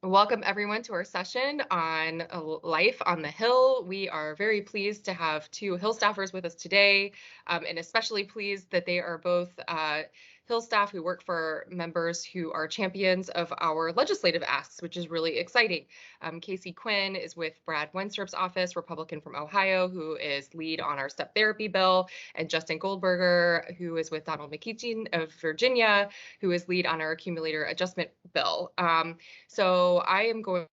Welcome everyone to our session on life on the Hill. We are very pleased to have two Hill staffers with us today, and especially pleased that they are both Hill staff who work for members who are champions of our legislative asks, which is really exciting. Casey Quinn is with Brad Wenstrup's office, Republican from Ohio, who is lead on our step therapy bill, and Justin Goldberger, who is with Donald McKeechin of Virginia, who is lead on our accumulator adjustment bill. So I am going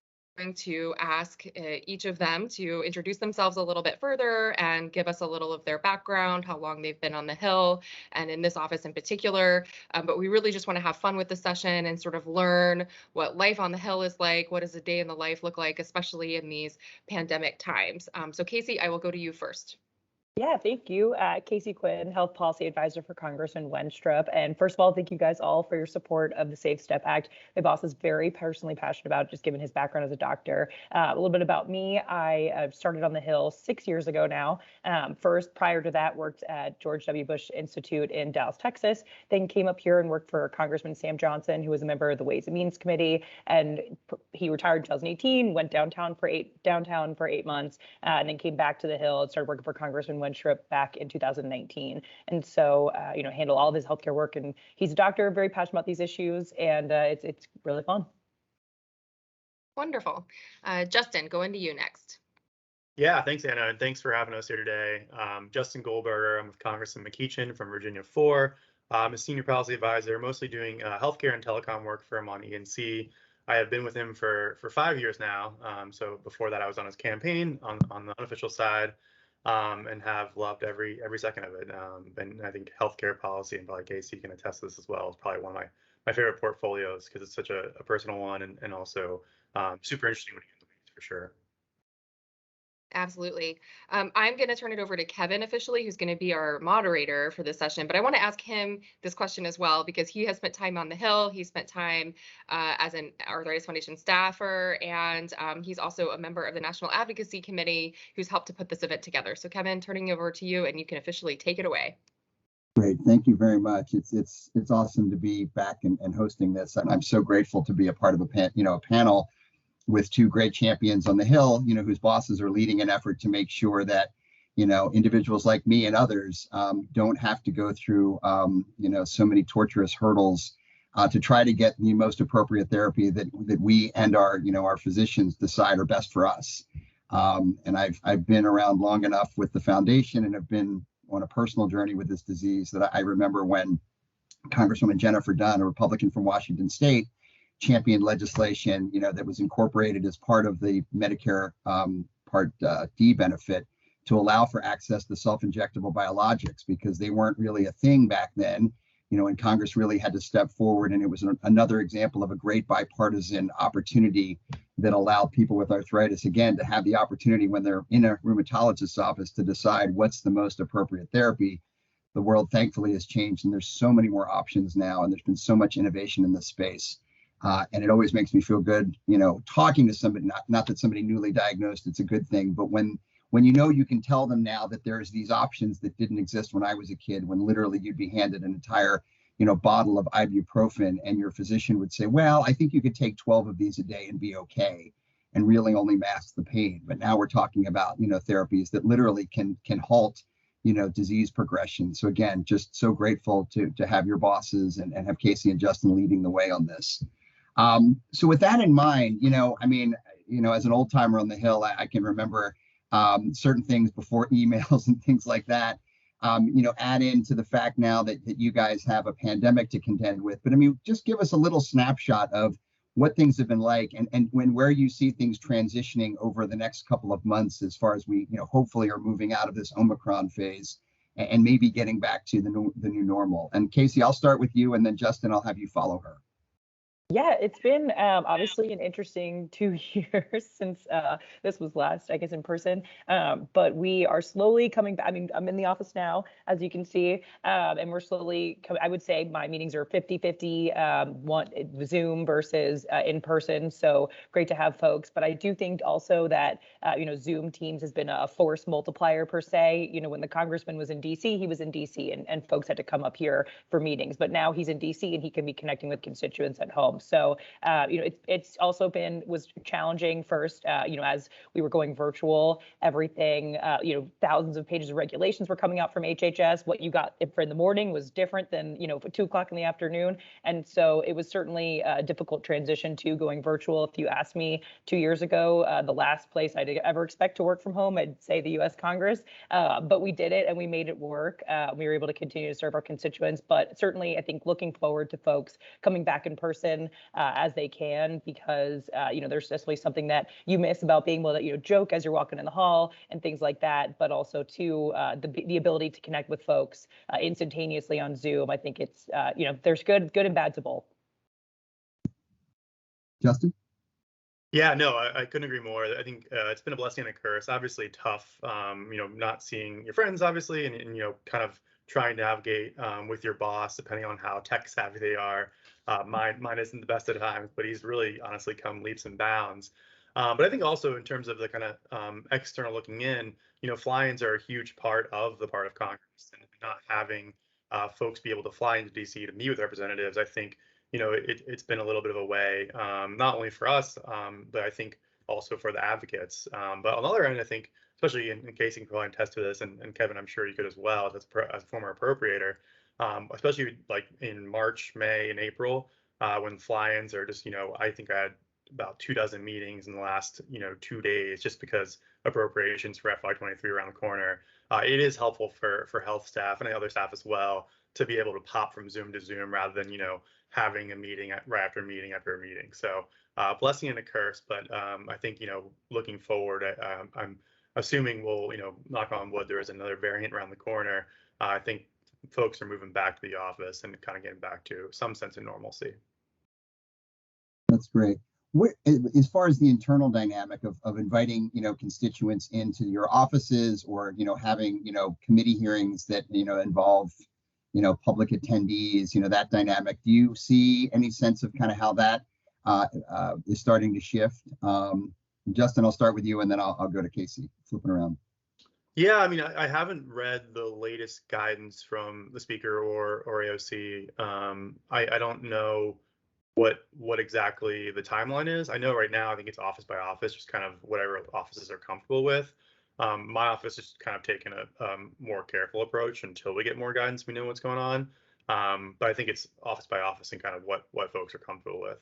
to ask each of them to introduce themselves a little bit further and give us a little of their background, how long they've been on the Hill, and in this office in particular. But we really just want to have fun with the session and sort of learn what life on the Hill is like. What does a day in the life look like, especially in these pandemic times? So Casey, I will go to you first. Yeah, thank you. Casey Quinn, Health Policy Advisor for Congressman Wenstrup. And first of all, thank you guys all for your support of the Safe Step Act. My boss is very personally passionate about it, just given his background as a doctor. A little bit about me. I started on the Hill 6 years ago now. First, prior to that, worked at George W. Bush Institute in Dallas, Texas. Then came up here and worked for Congressman Sam Johnson, who was a member of the Ways and Means Committee. And he retired in 2018, went downtown for 8 months, and then came back to the Hill and started working for Congressman Wenstrup back in 2019. And so, handle all of his healthcare work. And he's a doctor, very passionate about these issues, and it's really fun. Wonderful. Justin, going to you next. Yeah, thanks, Anna, and thanks for having us here today. Justin Goldberger, I'm with Congressman McKeechin from Virginia 4. I'm a senior policy advisor, mostly doing healthcare and telecom work for him on ENC. I have been with him for 5 years now. So before that, I was on his campaign on the unofficial side, and have loved every second of it. And I think healthcare policy, and probably Casey can attest to this as well, is probably one of my favorite portfolios because it's such a personal one and also super interesting when you get in the weeds for sure. Absolutely. I'm going to turn it over to Kevin officially, who's going to be our moderator for this session. But I want to ask him this question as well, because he has spent time on the Hill. He spent time as an Arthritis Foundation staffer, and he's also a member of the National Advocacy Committee who's helped to put this event together. So Kevin, turning over to you, and you can officially take it away. Great. Thank you very much. It's awesome to be back and hosting this. And I'm so grateful to be a part of a panel with two great champions on the Hill, whose bosses are leading an effort to make sure that, individuals like me and others don't have to go through, so many torturous hurdles to try to get the most appropriate therapy that we and our physicians decide are best for us. And I've been around long enough with the foundation and have been on a personal journey with this disease that I remember when Congresswoman Jennifer Dunn, a Republican from Washington State, championed legislation, that was incorporated as part of the Medicare Part D benefit to allow for access to self-injectable biologics, because they weren't really a thing back then, and Congress really had to step forward. And it was another example of a great bipartisan opportunity that allowed people with arthritis, again, to have the opportunity when they're in a rheumatologist's office to decide what's the most appropriate therapy. The world, thankfully, has changed, and there's so many more options now, and there's been so much innovation in this space. And it always makes me feel good, talking to somebody, not that somebody newly diagnosed, it's a good thing, but when you can tell them now that there's these options that didn't exist when I was a kid, when literally you'd be handed an entire, bottle of ibuprofen, and your physician would say, well, I think you could take 12 of these a day and be okay, and really only mask the pain. But now we're talking about, therapies that literally can halt, disease progression. So again, just so grateful to have your bosses and have Casey and Justin leading the way on this. So with that in mind, as an old timer on the Hill, I can remember certain things before emails and things like that, add into the fact now that you guys have a pandemic to contend with. But just give us a little snapshot of what things have been like and where you see things transitioning over the next couple of months, as far as we, hopefully are moving out of this Omicron phase and maybe getting back to the new normal. And Casey, I'll start with you, and then Justin, I'll have you follow her. Yeah, it's been obviously an interesting 2 years since this was last, I guess, in person. But we are slowly coming back. I'm in the office now, as you can see, and we're slowly I would say my meetings are 50-50, Zoom versus in person. So great to have folks. But I do think also that, Zoom Teams has been a force multiplier per se. When the congressman was in DC, he was in DC and folks had to come up here for meetings. But now he's in DC and he can be connecting with constituents at home. home. So, it's also was challenging first, as we were going virtual, everything, thousands of pages of regulations were coming out from HHS. What you got for in the morning was different than, for 2 o'clock in the afternoon. And so it was certainly a difficult transition to going virtual. If you asked me 2 years ago, the last place I'd ever expect to work from home, I'd say the U.S. Congress, but we did it and we made it work. We were able to continue to serve our constituents, but certainly I think looking forward to folks coming back in person as they can, because there's definitely something that you miss about being able to joke as you're walking in the hall and things like that, but also too the ability to connect with folks instantaneously on Zoom. I think it's there's good and bad to both. Justin? Yeah, no, I couldn't agree more. I think it's been a blessing and a curse. Obviously tough, not seeing your friends, obviously, and kind of trying to navigate with your boss, depending on how tech savvy they are. Mine isn't the best at times, but he's really honestly come leaps and bounds. But I think also in terms of the kind of external looking in, fly-ins are a huge part of Congress, and not having folks be able to fly into DC to meet with representatives, I think it's been a little bit of a way, not only for us, but I think also for the advocates. But on the other end, I think, especially in Casey can probably attest to this, and Kevin, I'm sure you could as well, as a former appropriator, especially like in March, May, and April, when fly-ins are just, I think I had about 24 meetings in the last, 2 days, just because appropriations for FY23 around the corner. It is helpful for health staff and other staff as well to be able to pop from Zoom to Zoom rather than, having a meeting right after meeting after meeting. So blessing and a curse, but I think, looking forward, I'm assuming we'll, knock on wood, there is another variant around the corner. I think folks are moving back to the office and kind of getting back to some sense of normalcy. That's great. As far as the internal dynamic of inviting, constituents into your offices, or, having, committee hearings that, involve, public attendees, that dynamic, do you see any sense of kind of how that is starting to shift? Justin, I'll start with you, and then I'll go to Casey, flipping around. Yeah, I mean, I haven't read the latest guidance from the speaker or AOC. I don't know what exactly the timeline is. I know right now, I think it's office by office, just kind of whatever offices are comfortable with. My office is kind of taking a more careful approach until we get more guidance, we know what's going on. But I think it's office by office and kind of what folks are comfortable with.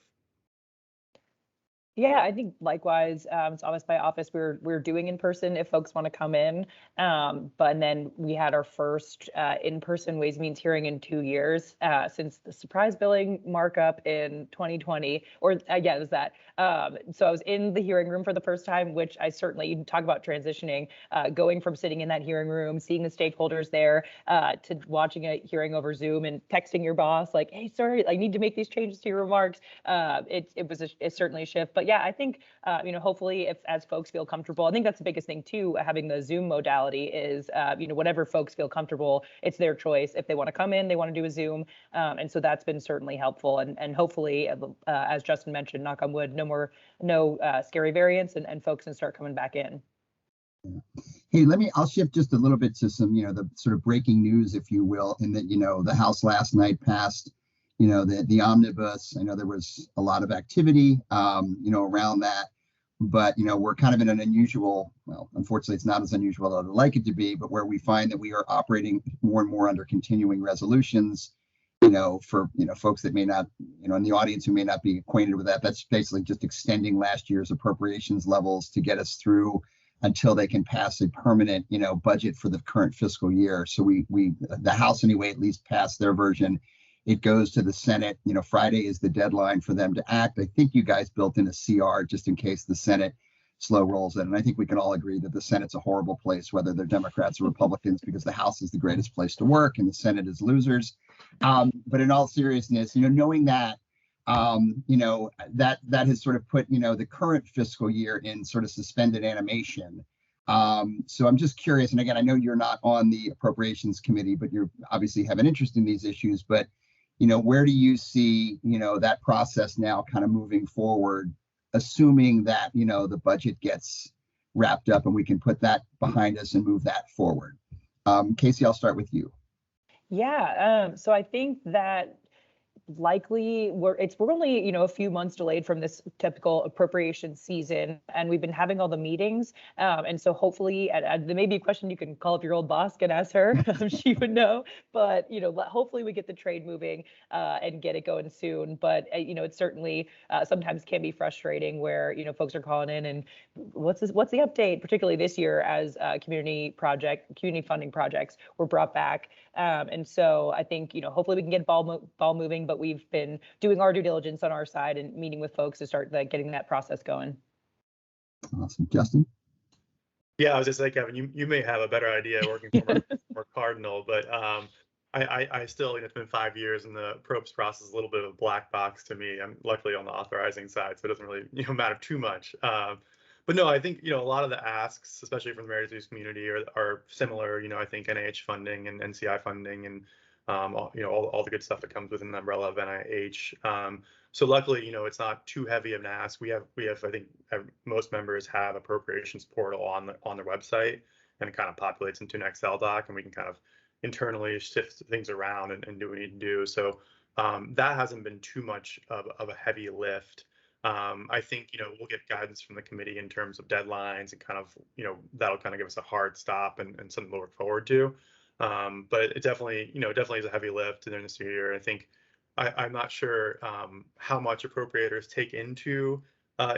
Yeah, I think likewise, it's office by office. We're doing in person if folks want to come in, but then we had our first in-person Ways and Means hearing in 2 years since the surprise billing markup in 2020, or yeah, it was that. So I was in the hearing room for the first time, which I certainly, you can talk about transitioning, going from sitting in that hearing room, seeing the stakeholders there, to watching a hearing over Zoom and texting your boss like, hey, sorry, I need to make these changes to your remarks. It was it's certainly a shift, but yeah, I think, hopefully as folks feel comfortable, I think that's the biggest thing too, having the Zoom modality is, whatever folks feel comfortable, it's their choice. If they want to come in, they want to do a Zoom. And so that's been certainly helpful. And hopefully, as Justin mentioned, knock on wood, no scary variants, and folks can start coming back in. Hey, I'll shift just a little bit to some, the sort of breaking news, if you will, in that, the House last night passed the omnibus. I know there was a lot of activity, around that, but, we're kind of in an unusual, well, unfortunately, it's not as unusual as I'd like it to be, but where we find that we are operating more and more under continuing resolutions, for, folks that may not, in the audience who may not be acquainted with that, that's basically just extending last year's appropriations levels to get us through until they can pass a permanent, budget for the current fiscal year. So the House anyway, at least passed their version. It goes to the Senate. Friday is the deadline for them to act. I think you guys built in a CR just in case the Senate slow rolls it. And I think we can all agree that the Senate's a horrible place, whether they're Democrats or Republicans, because the House is the greatest place to work and the Senate is losers. But in all seriousness, knowing that, that has sort of put, the current fiscal year in sort of suspended animation. So I'm just curious, and again, I know you're not on the Appropriations Committee, but you obviously have an interest in these issues, but where do you see, that process now kind of moving forward, assuming that, the budget gets wrapped up and we can put that behind us and move that forward? Casey, I'll start with you. Yeah, so I think that likely we're only a few months delayed from this typical appropriation season, and we've been having all the meetings, and so hopefully there may be a question you can call up your old boss and ask her. She would know, but hopefully we get the trade moving and get it going soon. But it certainly sometimes can be frustrating where folks are calling in and what's the update, particularly this year as community funding projects were brought back. And so I think, hopefully we can get ball moving, but we've been doing our due diligence on our side and meeting with folks to start getting that process going. Awesome. Justin? Yeah, I was just like, Kevin, you may have a better idea working for Cardinal, but I still, it's been 5 years and the probes process is a little bit of a black box to me. I'm luckily on the authorizing side, so it doesn't really, matter too much. But no, I think, a lot of the asks, especially from the rare disease community, are similar. I think NIH funding and NCI funding and, all the good stuff that comes within the umbrella of NIH. So luckily, it's not too heavy of an ask. We have, I think most members have appropriations portal on their website, and it kind of populates into an Excel doc, and we can kind of internally shift things around and do what we need to do. So that hasn't been too much of a heavy lift. I think, we'll get guidance from the committee in terms of deadlines and kind of, that'll kind of give us a hard stop and something to look forward to. But it definitely is a heavy lift during this year. I think I'm not sure how much appropriators take into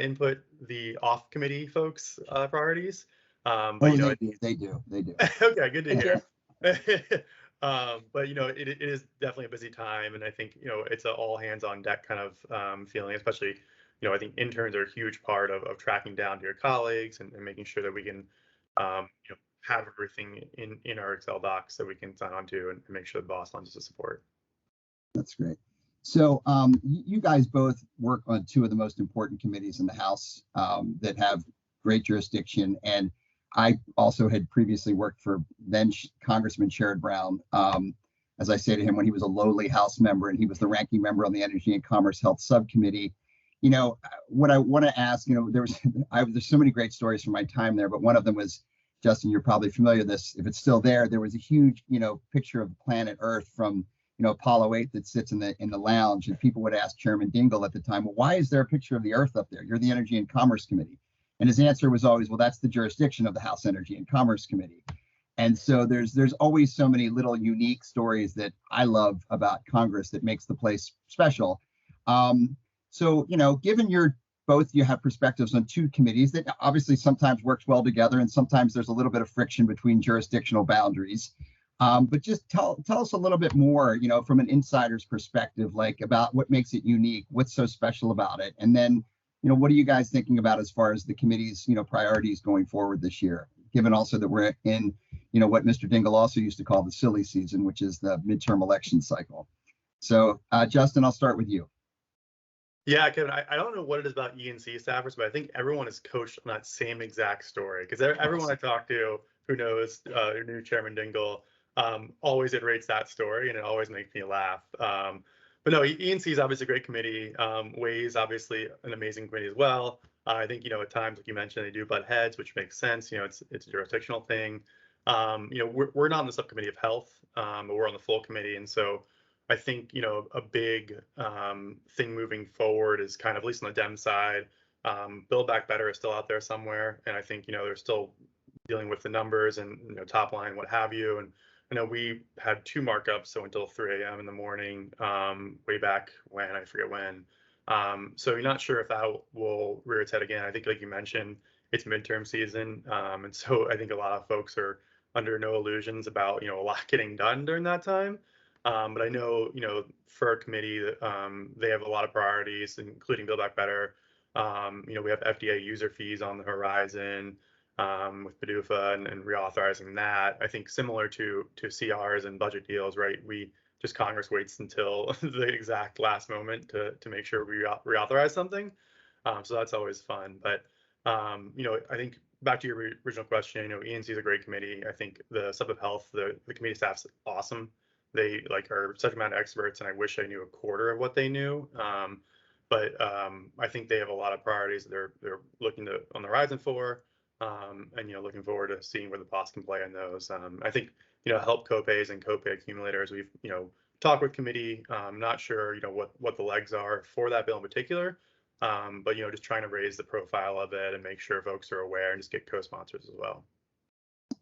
input the off committee folks' priorities. But they do. Okay, good to hear. But it is definitely a busy time, and I think it's an all hands on deck kind of feeling, especially I think interns are a huge part of tracking down to your colleagues and making sure that we can have everything in our Excel docs that we can sign on to and make sure the boss lends us support. That's great. So you guys both work on two of the most important committees in the House that have great jurisdiction. And I also had previously worked for then Congressman Sherrod Brown, as I say to him, when he was a lowly House member and he was the ranking member on the Energy and Commerce Health Subcommittee. What I want to ask, there's so many great stories from my time there, but one of them was, Justin, you're probably familiar with this, if it's still there was a huge, picture of the planet Earth from, Apollo 8 that sits in the lounge, and people would ask Chairman Dingell at the time, well, why is there a picture of the Earth up there? You're the Energy and Commerce Committee. And his answer was always, well, that's the jurisdiction of the House Energy and Commerce Committee. And so there's always so many little unique stories that I love about Congress that makes the place special. So, given you have perspectives on two committees that obviously sometimes works well together, and sometimes there's a little bit of friction between jurisdictional boundaries. But just tell us a little bit more, from an insider's perspective, like about what makes it unique, what's so special about it, and then, what are you guys thinking about as far as the committee's, priorities going forward this year, given also that we're in, what Mr. Dingell also used to call the silly season, which is the midterm election cycle. So, Justin, I'll start with you. Yeah, Kevin, I don't know what it is about ENC staffers, but I think everyone is coached on that same exact story, because everyone I talk to who knows new Chairman Dingell always iterates that story, and it always makes me laugh. But no, ENC is obviously a great committee. WAYS obviously an amazing committee as well. I think at times, like you mentioned, they do butt heads, which makes sense. It's a jurisdictional thing. We're not on the subcommittee of health, but we're on the full committee, and so I think a big thing moving forward is kind of, at least on the Dem side, Build Back Better is still out there somewhere, and I think they're still dealing with the numbers and top line, what have you. And I know we had 2 markups, so until 3 a.m. in the morning, way back when, I forget when. So you're not sure if that will rear its head again. I think, like you mentioned, it's midterm season, and so I think a lot of folks are under no illusions about a lot getting done during that time. But I know, for our committee, they have a lot of priorities, including Build Back Better. We have FDA user fees on the horizon with PDUFA and reauthorizing that. I think similar to CRs and budget deals, right? Congress waits until the exact last moment to make sure we reauthorize something. So that's always fun. But I think back to your original question, ENC is a great committee. I think the sub of health, the committee staff's awesome. They are subject matter experts, and I wish I knew a quarter of what they knew. But I think they have a lot of priorities that they're looking on the horizon for, and looking forward to seeing where the boss can play on those. I think help copays and copay accumulators. We've talk with committee. Not sure, what the legs are for that bill in particular. But, just trying to raise the profile of it and make sure folks are aware and just get co-sponsors as well.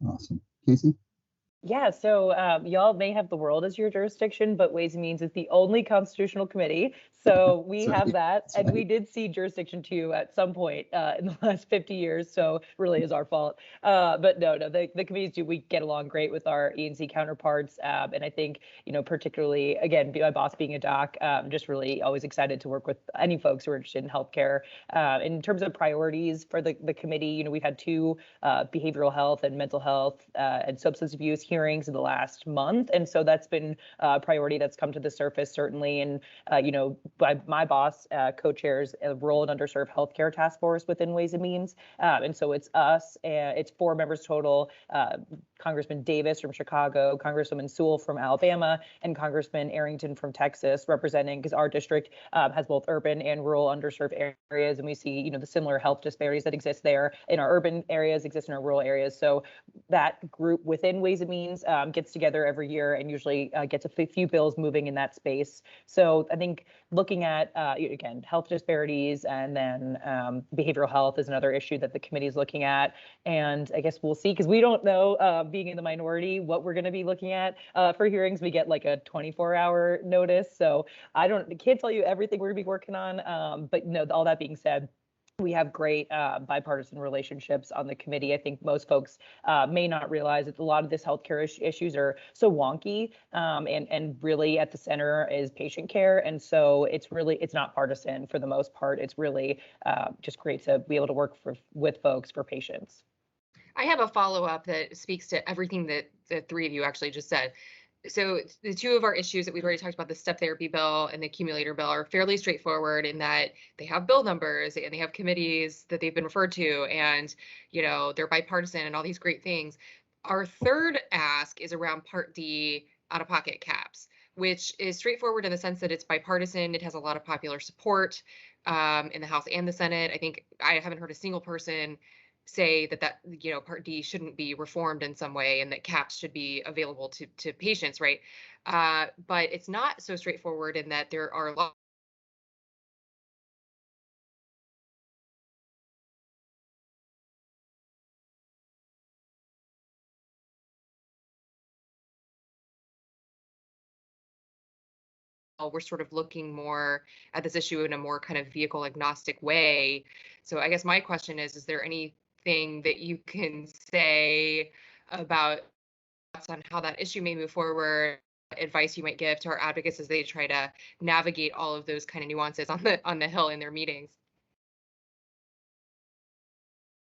Awesome. Casey? Yeah, so y'all may have the world as your jurisdiction, but Ways and Means is the only constitutional committee. So we have that. And we did see jurisdiction 2 at some point in the last 50 years. So really is our fault. But no, the committees we get along great with our E&C counterparts. And I think, particularly, again, my boss being a doc, just really always excited to work with any folks who are interested in healthcare. In terms of priorities for the committee, we've had 2 behavioral health and mental health and substance abuse hearings in the last month. And so that's been a priority that's come to the surface, certainly. And, by my boss co-chairs a rural and underserved healthcare task force within Ways and Means. And so it's us, it's 4 members total, Congressman Davis from Chicago, Congresswoman Sewell from Alabama, and Congressman Arrington from Texas representing, because our district has both urban and rural underserved areas. And we see, the similar health disparities that exist there in our urban areas, exist in our rural areas. So that group within Ways and Means gets together every year and usually gets a few bills moving in that space. So I think looking at, again, health disparities and then behavioral health is another issue that the committee is looking at. And I guess we'll see, because we don't know, being in the minority, what we're going to be looking at for hearings. We get like a 24-hour notice. So can't tell you everything we're going to be working on. But all that being said, we have great bipartisan relationships on the committee. I think most folks may not realize that a lot of this healthcare issues are so wonky, and really at the center is patient care. And so it's not partisan for the most part. It's really just great to be able to work with folks for patients. I have a follow-up that speaks to everything that the 3 of you actually just said. So the 2 of our issues that we've already talked about, the step therapy bill and the accumulator bill, are fairly straightforward in that they have bill numbers and they have committees that they've been referred to, and they're bipartisan and all these great things. Our third ask is around Part D out-of-pocket caps, which is straightforward in the sense that it's bipartisan. It has a lot of popular support in the House and the Senate. I think I haven't heard a single person say that Part D shouldn't be reformed in some way and that caps should be available to patients, right? But it's not so straightforward in that there are a lot we're sort of looking more at this issue in a more kind of vehicle agnostic way. So I guess my question is there anything that you can say about on how that issue may move forward, advice you might give to our advocates as they try to navigate all of those kind of nuances on the Hill in their meetings?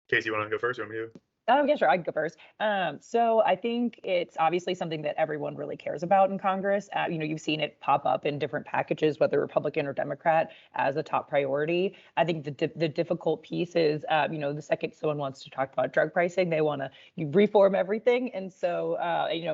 Casey, you want to go first or me? Oh, yeah, sure. I can go first. So I think it's obviously something that everyone really cares about in Congress. You've seen it pop up in different packages, whether Republican or Democrat, as a top priority. I think the difficult piece is, the second someone wants to talk about drug pricing, they want to reform everything. And so,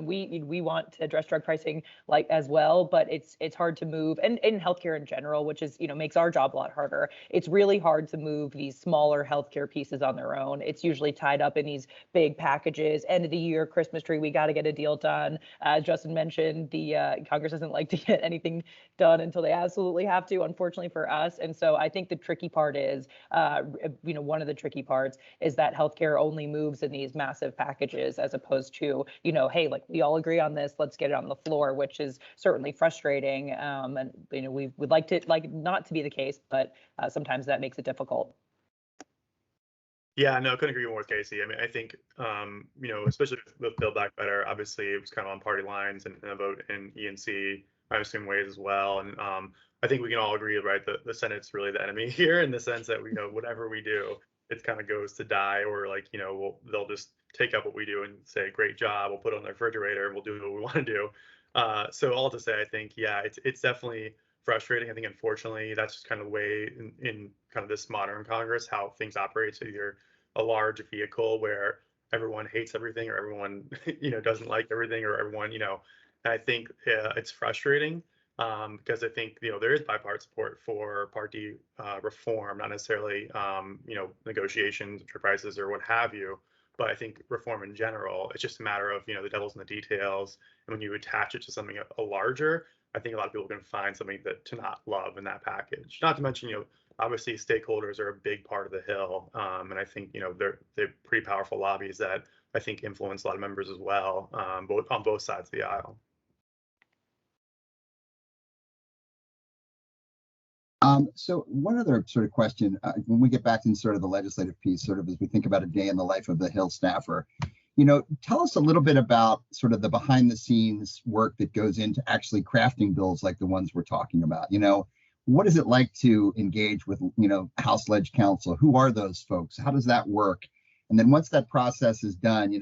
we want to address drug pricing as well, but it's hard to move, and in healthcare in general, which is, makes our job a lot harder. It's really hard to move these smaller healthcare pieces on their own. It's usually tied up in these big packages, end of the year, Christmas tree, we got to get a deal done. As Justin mentioned, the Congress doesn't like to get anything done until they absolutely have to, unfortunately for us. And so I think the tricky part is, one of the tricky parts is that healthcare only moves in these massive packages as opposed to, hey, we all agree on this, let's get it on the floor, which is certainly frustrating. And, we would like not to be the case, but sometimes that makes it difficult. Yeah, no, couldn't agree more with Casey. I mean, I think, especially with Build Back Better, obviously it was kind of on party lines and a vote in E&C, I'm assuming ways as well. And I think we can all agree, right, the Senate's really the enemy here in the sense that whatever we do, it kind of goes to die, or they'll just take up what we do and say, great job, we'll put it on the refrigerator and we'll do what we want to do. So all to say, I think, yeah, it's definitely frustrating. I think, unfortunately, that's just kind of the way in kind of this modern Congress, how things operate. So you're a large vehicle where everyone hates everything, or everyone, doesn't like everything, or everyone, and I think it's frustrating because I think, there is bipartisan support for Part D reform, not necessarily, negotiations, prices, or what have you. But I think reform in general, it's just a matter of, the devil's in the details. And when you attach it to something a larger, I think a lot of people can find something to not love in that package. Not to mention, obviously stakeholders are a big part of the Hill, and I think they're pretty powerful lobbies that I think influence a lot of members as well, both on both sides of the aisle. So one other sort of question, when we get back in sort of the legislative piece, sort of as we think about a day in the life of the Hill staffer, tell us a little bit about sort of the behind the scenes work that goes into actually crafting bills like the ones we're talking about. What is it like to engage with, House Leg Counsel? Who are those folks? How does that work? And then once that process is done,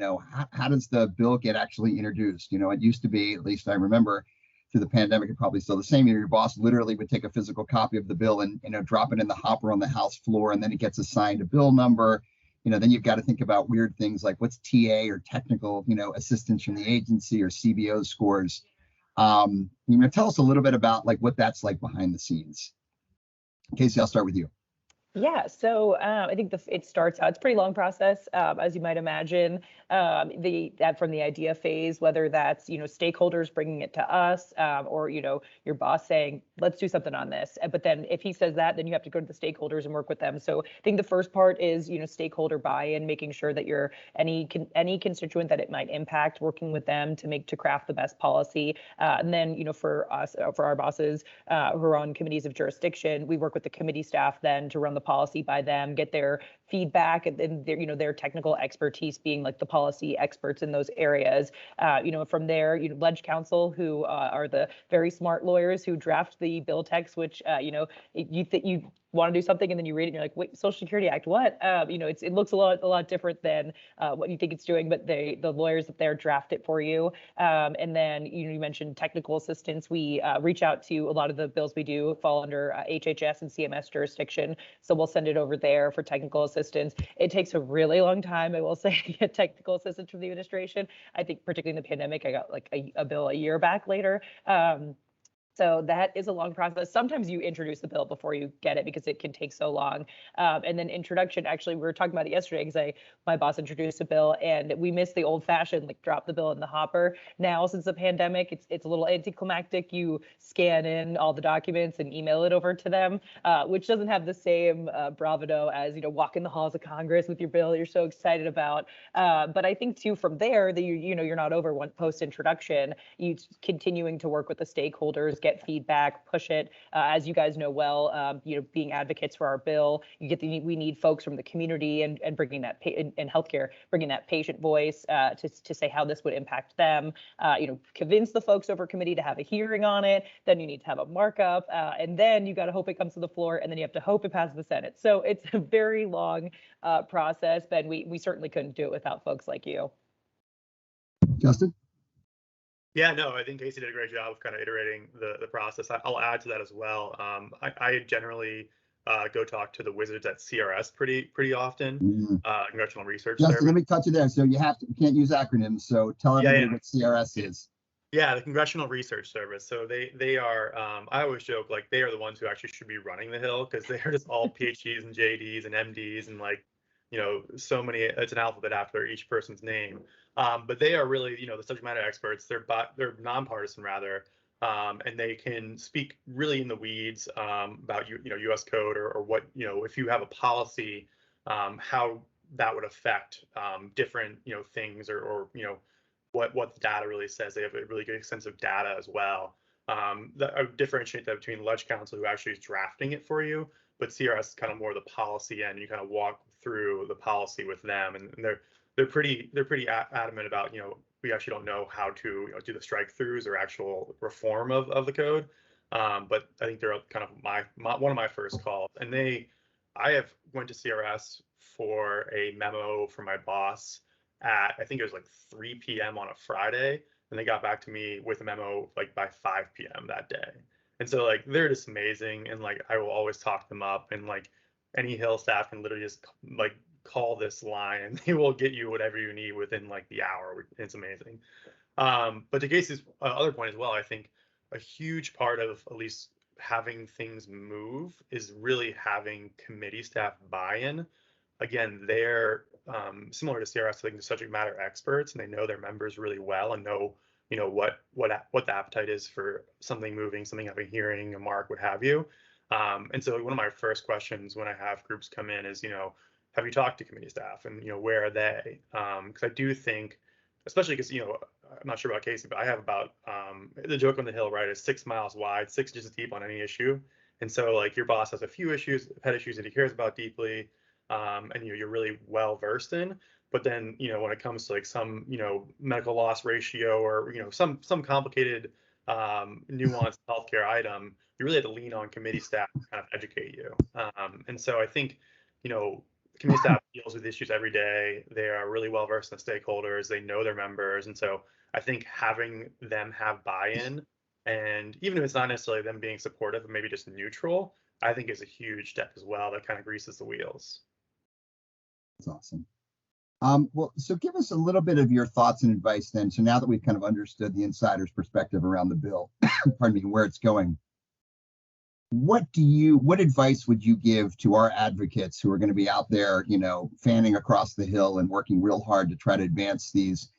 how does the bill get actually introduced? It used to be, at least I remember, through the pandemic, and probably still the same. Your boss literally would take a physical copy of the bill and drop it in the hopper on the House floor, and then it gets assigned a bill number. Then you've got to think about weird things like what's TA or technical, assistance from the agency or CBO scores. Tell us a little bit about like what that's like behind the scenes. Casey, I'll start with you. Yeah, so I think it starts out, it's a pretty long process, as you might imagine, from the idea phase, whether that's, stakeholders bringing it to us, or, your boss saying, let's do something on this. But then if he says that, then you have to go to the stakeholders and work with them. So I think the first part is, stakeholder buy-in, making sure that you're any constituent that it might impact, working with them to craft the best policy. And then, for us, for our bosses who are on committees of jurisdiction, we work with the committee staff then to run the policy by them, get their feedback, and then their technical expertise being like the policy experts in those areas. From there, Leg Counsel, who are the very smart lawyers who draft the bill text, which you want to do something and then you read it and you're like, wait, Social Security Act, what? It looks a lot different than what you think it's doing, but the lawyers up there draft it for you. And then you mentioned technical assistance. We reach out to a lot of the bills we do fall under HHS and CMS jurisdiction, so we'll send it over there for technical assistance. It takes a really long time, I will say, to get technical assistance from the administration. I think particularly in the pandemic, I got like a bill a year back later. So that is a long process. Sometimes you introduce the bill before you get it because it can take so long. And then introduction, actually, we were talking about it yesterday because my boss introduced a bill and we missed the old fashioned, like drop the bill in the hopper. Now, since the pandemic, it's a little anticlimactic. You scan in all the documents and email it over to them, which doesn't have the same bravado as, walk in the halls of Congress with your bill you're so excited about. But I think too, from there, that you're not over one post introduction. You continuing to work with the stakeholders, get feedback, push it. As you guys know well, being advocates for our bill, we need folks from the community and bringing that in healthcare, bringing that patient voice to say how this would impact them. Convince the folks over committee to have a hearing on it. Then you need to have a markup, and then you got to hope it comes to the floor, and then you have to hope it passes the Senate. So it's a very long process, but we certainly couldn't do it without folks like you. Justin? Yeah, no, I think Casey did a great job of kind of iterating the process. I'll add to that as well. I generally go talk to the wizards at CRS pretty often, Congressional Research Justin, Service. let me cut you there. So you can't use acronyms. So tell everybody what CRS is. Yeah, the Congressional Research Service. So they are, I always joke, like they are the ones who actually should be running the Hill because they're just all PhDs and JDs and MDs and like, so many, it's an alphabet after each person's name. But they are really, the subject matter experts. They're nonpartisan rather, and they can speak really in the weeds about U.S. code or what, if you have a policy, how that would affect different things or what the data really says. They have a really good extensive data as well. I would differentiate that between Leg Counsel, who actually is drafting it for you, but CRS is kind of more the policy end. You kind of walk through the policy with them, and they're pretty adamant about we actually don't know how to do the strike throughs or actual reform of the code. But I think they're kind of one of my first calls, and I have went to CRS for a memo from my boss at, I think it was like 3 p.m. on a Friday, and they got back to me with a memo like by 5 p.m. that day. And so like they're just amazing, and like I will always talk them up, and like any Hill staff can literally just like call this line and they will get you whatever you need within like the hour. It's amazing. But to Casey's other point as well, I think a huge part of at least having things move is really having committee staff buy-in. Again, they're similar to CRS, I think, the subject matter experts, and they know their members really well and know what the appetite is for something moving, something having a hearing, a mark, what have you. And so one of my first questions when I have groups come in is, have you talked to committee staff, and where are they? Because I do think, especially because I'm not sure about Casey, but I have about the joke on the Hill, right, is 6 miles wide, 6 inches deep on any issue. And so like your boss has a few issues, pet issues that he cares about deeply, and you're really well versed in. But then when it comes to like some medical loss ratio or some complicated nuanced healthcare item, you really have to lean on committee staff to kind of educate you. And so I think committee staff deals with issues every day. They are really well versed in the stakeholders. They know their members, and so I think having them have buy-in, and even if it's not necessarily them being supportive, but maybe just neutral, I think is a huge step as well. That kind of greases the wheels. That's awesome. Well, so give us a little bit of your thoughts and advice then. So now that we've kind of understood the insider's perspective around the bill, pardon me, where it's going, what advice would you give to our advocates who are going to be out there, fanning across the Hill and working real hard to try to advance these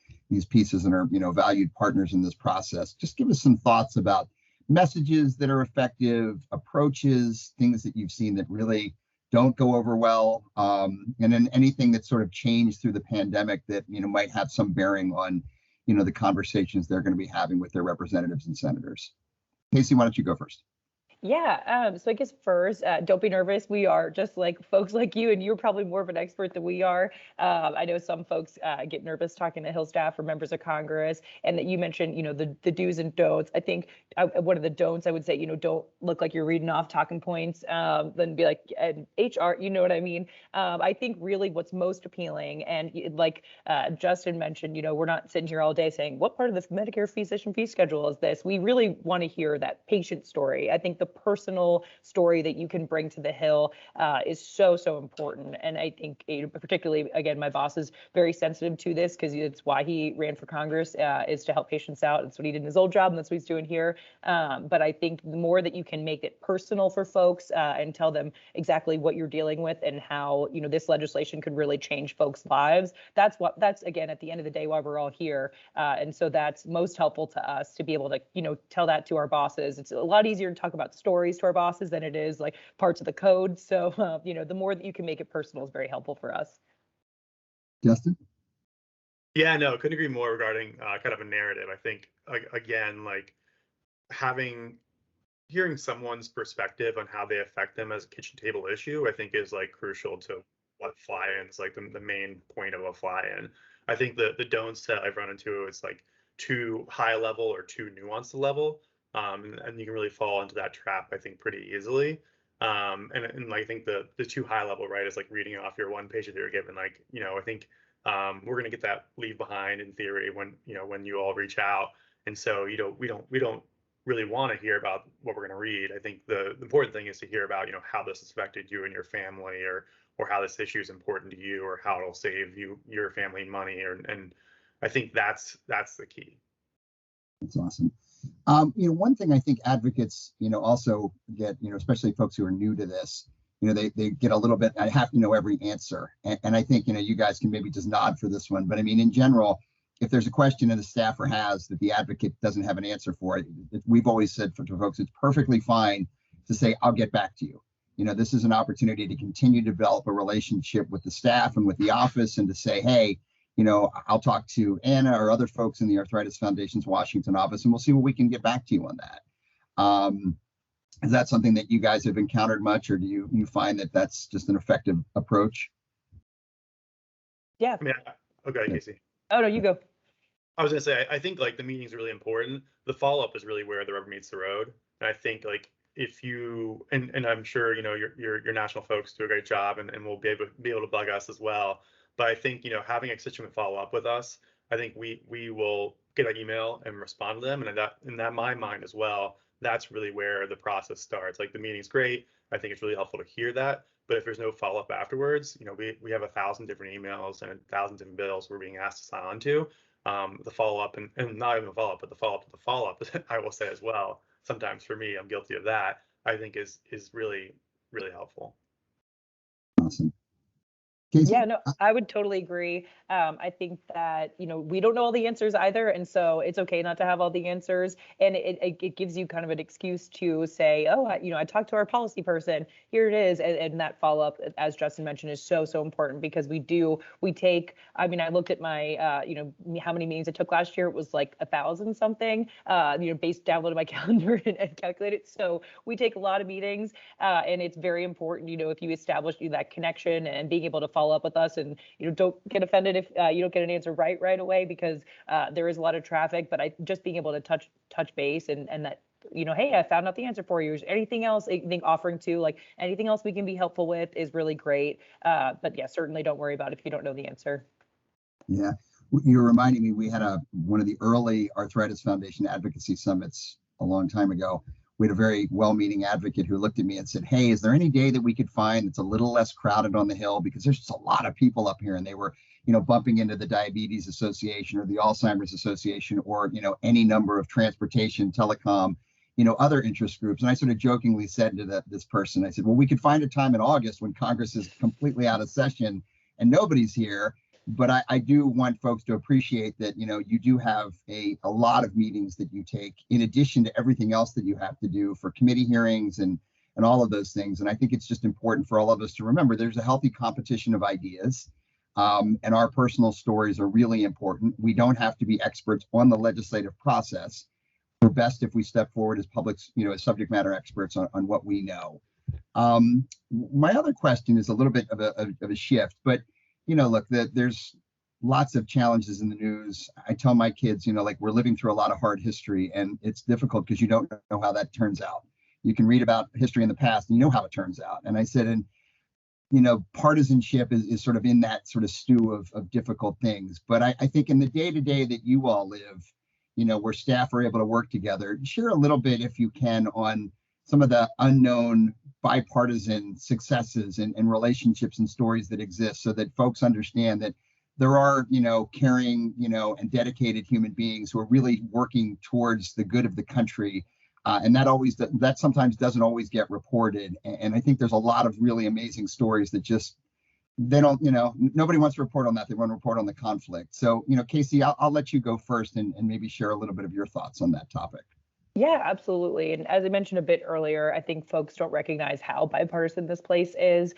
pieces and are, valued partners in this process? Just give us some thoughts about messages that are effective, approaches, things that you've seen that really don't go over well, and then anything that's sort of changed through the pandemic that might have some bearing on the conversations they're going to be having with their representatives and senators. Casey, why don't you go first? Yeah, so I guess first, don't be nervous. We are just like folks like you, and you're probably more of an expert than we are. I know some folks get nervous talking to Hill staff or members of Congress, and that you mentioned, the do's and don'ts. I think one of the don'ts I would say, don't look like you're reading off talking points, then be like HR, you know what I mean? I think really what's most appealing, and like Justin mentioned, we're not sitting here all day saying, what part of the Medicare physician fee schedule is this? We really want to hear that patient story. I think the personal story that you can bring to the Hill is so important. And I think particularly, again, my boss is very sensitive to this because it's why he ran for Congress, is to help patients out. That's what he did in his old job, and that's what he's doing here. But I think the more that you can make it personal for folks and tell them exactly what you're dealing with and how this legislation could really change folks' lives, that's again at the end of the day why we're all here. And so that's most helpful to us to be able to tell that to our bosses. It's a lot easier to talk about stories to our bosses than it is like parts of the code. So, the more that you can make it personal is very helpful for us. Justin? Yeah, no, couldn't agree more regarding kind of a narrative. I think, again, like hearing someone's perspective on how they affect them as a kitchen table issue, I think is like crucial to what fly-ins, like the main point of a fly-in. I think the don'ts that I've run into is like too high level or too nuanced a level. And you can really fall into that trap, I think, pretty easily. And I think the too high level, right, is like reading off your one page that you're given. Like, I think we're going to get that leave behind in theory when you all reach out. And so we don't really want to hear about what we're going to read. I think the important thing is to hear about how this has affected you and your family, or how this issue is important to you, or how it'll save your family money, and I think that's the key. That's awesome. One thing I think advocates, also get, especially folks who are new to this, they get a little bit, I have to know every answer. And I think, you guys can maybe just nod for this one. But I mean, in general, if there's a question that a staffer has that the advocate doesn't have an answer for, we've always said to folks, it's perfectly fine to say, I'll get back to you. This is an opportunity to continue to develop a relationship with the staff and with the office, and to say, hey, I'll talk to Anna or other folks in the Arthritis Foundation's Washington office, and we'll see what we can get back to you on that. Is that something that you guys have encountered much, or do you find that that's just an effective approach? Yeah. Okay, Casey. Oh, no, you go. I was gonna say, I think like the meeting's really important. The follow-up is really where the rubber meets the road. And I think like if you and I'm sure your national folks do a great job, and will be able to bug us as well. But I think having a constituent follow up with us, I think we will get an email and respond to them, and in my mind as well, that's really where the process starts. Like the meeting's great. I think it's really helpful to hear that. But if there's no follow up afterwards, we have 1,000 different emails and 1,000 different bills we're being asked to sign on to. The follow up and not even the follow up, but the follow up to the follow up, I will say as well. Sometimes for me, I'm guilty of that. I think is really, really helpful. Awesome. Casey? Yeah, no, I would totally agree. I think that, we don't know all the answers either. And so it's okay not to have all the answers. And it gives you kind of an excuse to say, oh, I talked to our policy person, here it is. And that follow up, as Justin mentioned, is so, so important because I looked at my, how many meetings I took last year. It was like 1,000 something, downloaded my calendar and calculated. So we take a lot of meetings and it's very important, if you establish that connection and being able to follow up with us, and don't get offended if you don't get an answer right away, because there is a lot of traffic. But just being able to touch base and that, hey, I found out the answer for you. Is anything else? I think offering to, like, anything else we can be helpful with is really great. But yeah, certainly don't worry about if you don't know the answer. Yeah, you're reminding me, we had one of the early Arthritis Foundation advocacy summits a long time ago. We had a very well-meaning advocate who looked at me and said, hey, is there any day that we could find that's a little less crowded on the Hill? Because there's just a lot of people up here, and they were, bumping into the Diabetes Association or the Alzheimer's Association, or, any number of transportation, telecom, other interest groups. And I sort of jokingly said to this person, I said, well, we could find a time in August when Congress is completely out of session and nobody's here. But I do want folks to appreciate that, you do have a lot of meetings that you take in addition to everything else that you have to do for committee hearings and all of those things. And I think it's just important for all of us to remember there's a healthy competition of ideas, and our personal stories are really important. We don't have to be experts on the legislative process. We're best if we step forward as publics, as subject matter experts on what we know. My other question is a little bit of a shift, but look, there's lots of challenges in the news. I tell my kids, we're living through a lot of hard history, and it's difficult because you don't know how that turns out. You can read about history in the past and you know how it turns out. And I said, and partisanship is sort of in that sort of stew of difficult things. But I think in the day-to-day that you all live, where staff are able to work together, share a little bit, if you can, on some of the unknown bipartisan successes and relationships and stories that exist, so that folks understand that there are, caring, and dedicated human beings who are really working towards the good of the country. And that sometimes doesn't always get reported. And I think there's a lot of really amazing stories that just, they don't, nobody wants to report on that. They want to report on the conflict. So, Casey, I'll let you go first and maybe share a little bit of your thoughts on that topic. Yeah, absolutely. And as I mentioned a bit earlier, I think folks don't recognize how bipartisan this place is,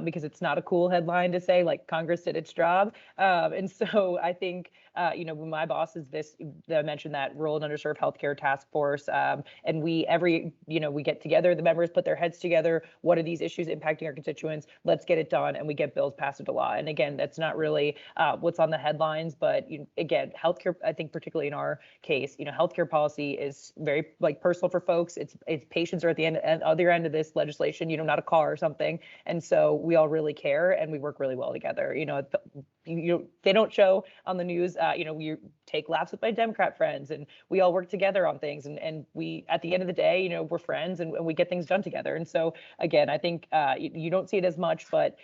because it's not a cool headline to say, like, Congress did its job. And so I think, when my boss is I mentioned that Rural and Underserved Healthcare Task Force, and we get together, the members put their heads together. What are these issues impacting our constituents? Let's get it done. And we get bills passed into law. And again, that's not really what's on the headlines. But again, healthcare, I think particularly in our case, healthcare policy is very personal for folks. It's patients are at the other end of this legislation, not a car or something. And so we all really care and we work really well together. They don't show on the news, we take laughs with my Democrat friends and we all work together on things. And we, at the end of the day, we're friends and we get things done together. And so again, I think you don't see it as much, but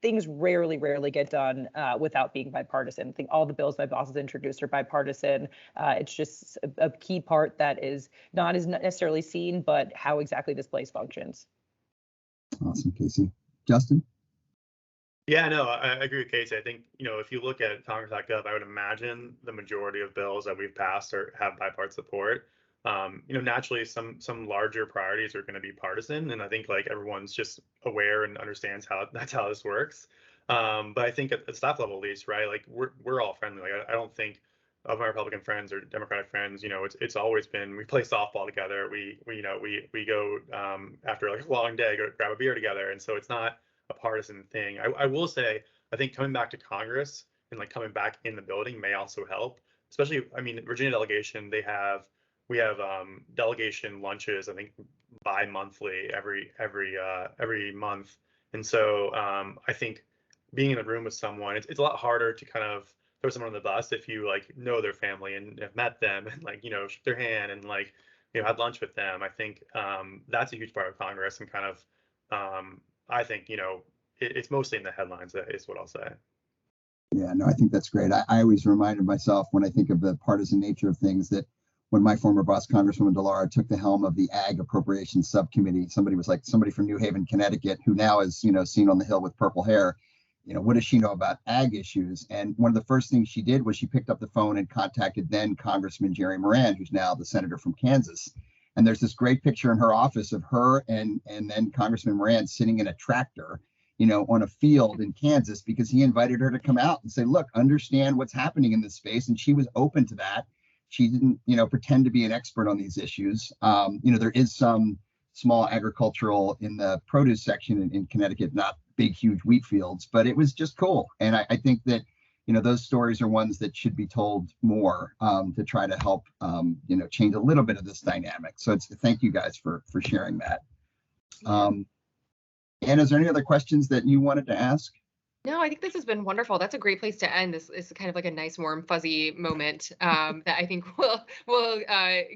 things rarely get done without being bipartisan. I think all the bills my boss has introduced are bipartisan. It's just a key part that is not as necessarily seen, but how exactly this place functions. Awesome, Casey. Justin? Yeah, no, I agree with Casey. I think, if you look at Congress.gov, I would imagine the majority of bills that we've passed have bipartisan support. Naturally, some larger priorities are going to be partisan, and I think everyone's just aware and understands that's how this works. But I think at the staff level, at least, right, we're all friendly. I don't think of my Republican friends or Democratic friends, it's always been, we play softball together. We go after a long day, go grab a beer together, and so it's not a partisan thing. I will say, I think coming back to Congress and coming back in the building may also help. Especially, Virginia delegation, we have delegation lunches, I think bi-monthly every month. And so I think being in a room with someone, it's a lot harder to kind of throw someone on the bus if you know their family and have met them and shook their hand and had lunch with them. I think that's a huge part of Congress, and kind of I think, it's mostly in the headlines, is what I'll say. Yeah, no, I think that's great. I always reminded myself when I think of the partisan nature of things that when my former boss, Congresswoman DeLauro, took the helm of the Ag Appropriations Subcommittee, somebody from New Haven, Connecticut, who now is, seen on the Hill with purple hair. what does she know about ag issues? And one of the first things she did was she picked up the phone and contacted then Congressman Jerry Moran, who's now the senator from Kansas. And there's this great picture in her office of her and then Congressman Moran sitting in a tractor, on a field in Kansas, because he invited her to come out and say, look, understand what's happening in this space. And she was open to that. She didn't, pretend to be an expert on these issues. There is some small agricultural in the produce section in Connecticut, not big, huge wheat fields, but it was just cool. And I think that, those stories are ones that should be told more to try to help, change a little bit of this dynamic. So thank you guys for sharing that. Anna, is there any other questions that you wanted to ask? No, I think this has been wonderful. That's a great place to end. This is kind of like a nice, warm, fuzzy moment that I think will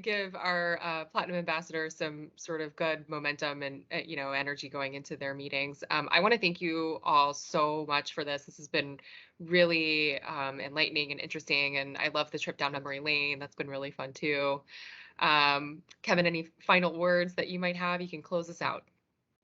give our Platinum Ambassador some sort of good momentum and energy going into their meetings. I want to thank you all so much for this. This has been really enlightening and interesting, and I love the trip down memory lane. That's been really fun too. Kevin, any final words that you might have? You can close us out.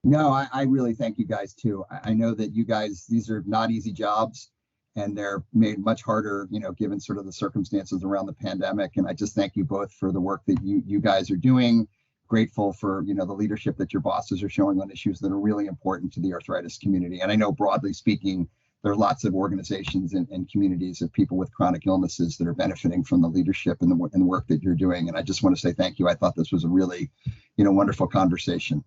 No, I really thank you guys too. I know that you guys, these are not easy jobs, and they're made much harder, given sort of the circumstances around the pandemic. And I just thank you both for the work that you guys are doing. Grateful for, the leadership that your bosses are showing on issues that are really important to the arthritis community. And I know, broadly speaking, there are lots of organizations and communities of people with chronic illnesses that are benefiting from the leadership and the work that you're doing. And I just want to say thank you. I thought this was a really, wonderful conversation.